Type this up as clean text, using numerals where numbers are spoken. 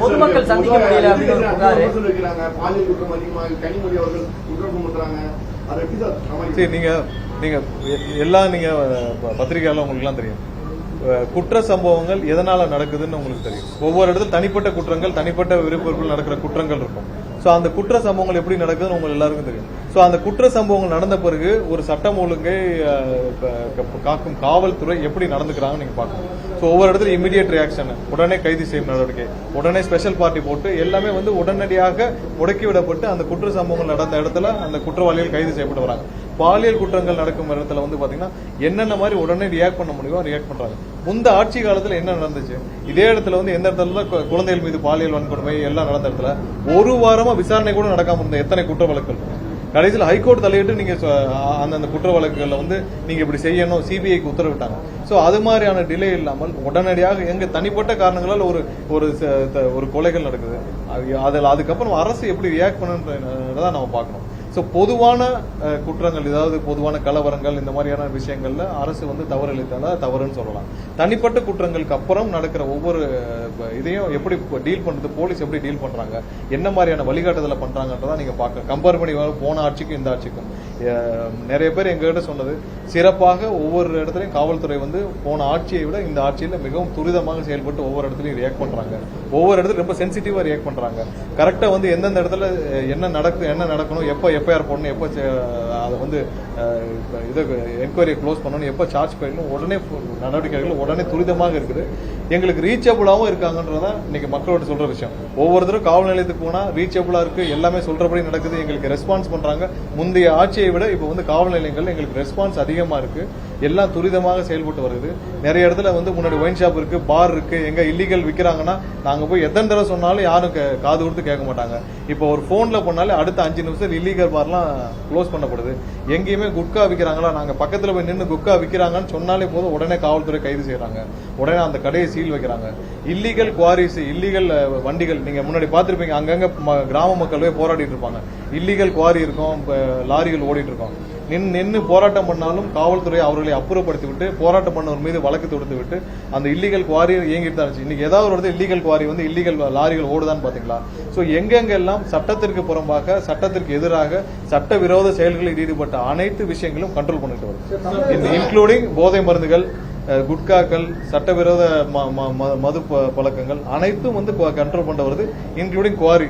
பொதுமக்கள் சந்திக்க முடியல அப்படின்னு பாலியல் குற்றம் அதிகமாக கனிமொழி அவர்கள் குற்றம் பண்றாங்க. அதை எப்படி சார்? சரி, நீங்க எல்லாம் நீங்க பத்திரிகையாளர் உங்களுக்கு எல்லாம் தெரியும், குற்ற சம்பவங்கள் எதனால நடக்குதுன்னு உங்களுக்கு தெரியும். ஒவ்வொரு இடத்துல தனிப்பட்ட குற்றங்கள், தனிப்பட்ட விருப்பங்கள் நடக்கிற குற்றங்கள் இருக்கும். சோ அந்த குற்ற சம்பவங்கள் எப்படி நடக்குதுன்னு உங்களுக்கு எல்லாருக்கும் தெரியும். சோ அந்த குற்ற சம்பவங்கள் நடந்த பிறகு ஒரு சட்டம் ஒழுங்கை காக்கும் காவல்துறை எப்படி நடந்துக்கிறாங்க நீங்க பார்க்கணும். சோ ஒவ்வொரு இடத்துல இமிடியேட் ரியாக்ஷன், உடனே கைது செய்யும் நடவடிக்கை, உடனே ஸ்பெஷல் பார்ட்டி போட்டு எல்லாமே உடனடியாக முடக்கிவிடப்பட்டு அந்த குற்ற சம்பவங்கள் நடந்த இடத்துல அந்த குற்றவாளிகள் கைது செய்யப்பட்டு வராங்க. பாலியல் குற்றங்கள் நடக்கும் இடத்துல பாத்தீங்கன்னா என்னென்ன மாதிரி உடனே ரியாக்ட் பண்ண முடியுமோ ரியாக்ட் பண்றாங்க. முந்த ஆட்சி காலத்துல என்ன நடந்துச்சு, இதே இடத்துல எந்த இடத்துல குழந்தைகள் மீது பாலியல் வன்கொடுமை எல்லாம் நடந்த இடத்துல ஒரு வாரமா விசாரணை கூட நடக்காம இருந்த எத்தனை குற்ற வழக்குகள். கடைசியில் ஹைகோர்ட் தலையிட்டு நீங்க அந்த குற்ற வழக்குகள்ல நீங்க இப்படி செய்யணும், சிபிஐக்கு உத்தரவிட்டாங்க. சோ அது மாதிரியான டிலே இல்லாமல் உடனடியாக எங்க தனிப்பட்ட காரணங்களால் ஒரு கொலைகள் நடக்குது. அதுக்கப்புறம் அரசு எப்படி ரியாக்ட் பண்ணுன்றதான் நம்ம பார்க்கணும். சோ பொதுவான குற்றங்கள், ஏதாவது பொதுவான கலவரங்கள், இந்த மாதிரியான விஷயங்கள்ல அரசு தவறு அளித்தால தவறுன்னு சொல்லலாம். தனிப்பட்ட குற்றங்களுக்கு அப்புறம் நடக்கிற ஒவ்வொரு இதையும் எப்படி டீல் பண்றது, போலீஸ் எப்படி டீல் பண்றாங்க, என்ன மாதிரியான வழிகாட்டுதலை பண்றாங்கன்றதா நீங்க பார்க்க. கம்பேர் பண்ணி போன ஆட்சிக்கும் இந்த ஆட்சிக்கும் நிறைய பேர் எங்ககிட்ட சொன்னது, சிறப்பாக ஒவ்வொரு இடத்துலயும் காவல்துறை போன ஆட்சியை விட இந்த ஆட்சியில மிகவும் துரிதமாக செயல்பட்டு ஒவ்வொரு இடத்துலயும் ரியாக்ட் பண்றாங்க. ஒவ்வொரு இடத்துல ரொம்ப சென்சிட்டிவா ரியாக்ட் பண்றாங்க. கரெக்டா எந்தெந்த இடத்துல என்ன நடக்கணும், எப்ப எஃப்ஐஆர் போடணும், எப்ப அதை இதை என்கொயரி க்ளோஸ் பண்ணணும், எப்ப சார்ஜ் பண்ணணும், உடனே நடவடிக்கைகள் உடனே துரிதமாக இருக்குது. எங்களுக்கு ரீச்சபிளாவும் இருக்காங்கன்றதான் இன்னைக்கு மக்களோட சொல்ற விஷயம். ஒவ்வொருத்தரும் காவல் நிலையத்துக்கு போனா ரீச்சபிளா இருக்கு, எல்லாமே சொல்றபடி நடக்குது, எங்களுக்கு ரெஸ்பான்ஸ் பண்றாங்க. முந்தைய ஆட்சியை விட இப்ப காவல் நிலையங்கள் எங்களுக்கு ரெஸ்பான்ஸ் அதிகமா இருக்கு, எல்லாம் துரிதமாக செயல்பட்டு வருது. நிறைய இடத்துல முன்னாடி ஒயின் ஷாப் இருக்கு, பார் இருக்கு, எங்க இல்லீகல் விற்கிறாங்கன்னா நாங்க போய் எத்தனை தடவை சொன்னாலும் யாரும் காது கொடுத்து கேட்க மாட்டாங்க. இப்போ ஒரு போன்ல பண்ணாலே அடுத்த 5 நிமிஷம் இல்லீகல் பார்லாம் க்ளோஸ் பண்ணப்படுது. எங்கேயுமே குட்கா விற்கிறாங்களா, நாங்க பக்கத்துல போய் நின்று குட்கா விற்கிறாங்கன்னு சொன்னாலே போதும் உடனே காவல்துறை கைது செய்யறாங்க, உடனே அந்த கடையை சீல் வைக்கிறாங்க. இல்லீகல் குவாரிஸ், இல்லீகல் வண்டிகள் நீங்க முன்னாடி பாத்திருப்பீங்க, அங்கங்க கிராம மக்களே போராடிட்டு இருப்பாங்க. இல்லீகல் குவாரி இருக்கும், லாரிகள் ஓடிட்டு இருக்கும். நின்று போராட்டம் பண்ணாலும் காவல்துறை அவர்களை அப்புறப்படுத்தி விட்டு போராட்டம் பண்ணவர் மீது வழக்கு தொடுத்து விட்டு அந்த இல்லீகல் குவாரி இயங்கிட்டு தான் இருந்துச்சு. இன்னைக்கு ஏதாவது ஒரு இல்லீகல் குவாரி இல்லீகல் லாரிகள் ஓடுதான்னு பாத்தீங்களா? சோ எங்கெங்கெல்லாம் சட்டத்திற்கு புறம்பாக, சட்டத்திற்கு எதிராக சட்டவிரோத செயல்களில் ஈடுபட்ட அனைத்து விஷயங்களும் கண்ட்ரோல் பண்ணிட்டு வருது, இன்க்ளூடிங் போதை மருந்துகள், குட்காக்கள், சட்டவிரோத மது பழக்கங்கள் அனைத்தும் கண்ட்ரோல் பண்ண வருது, இன்க்ளூடிங் குவாரி.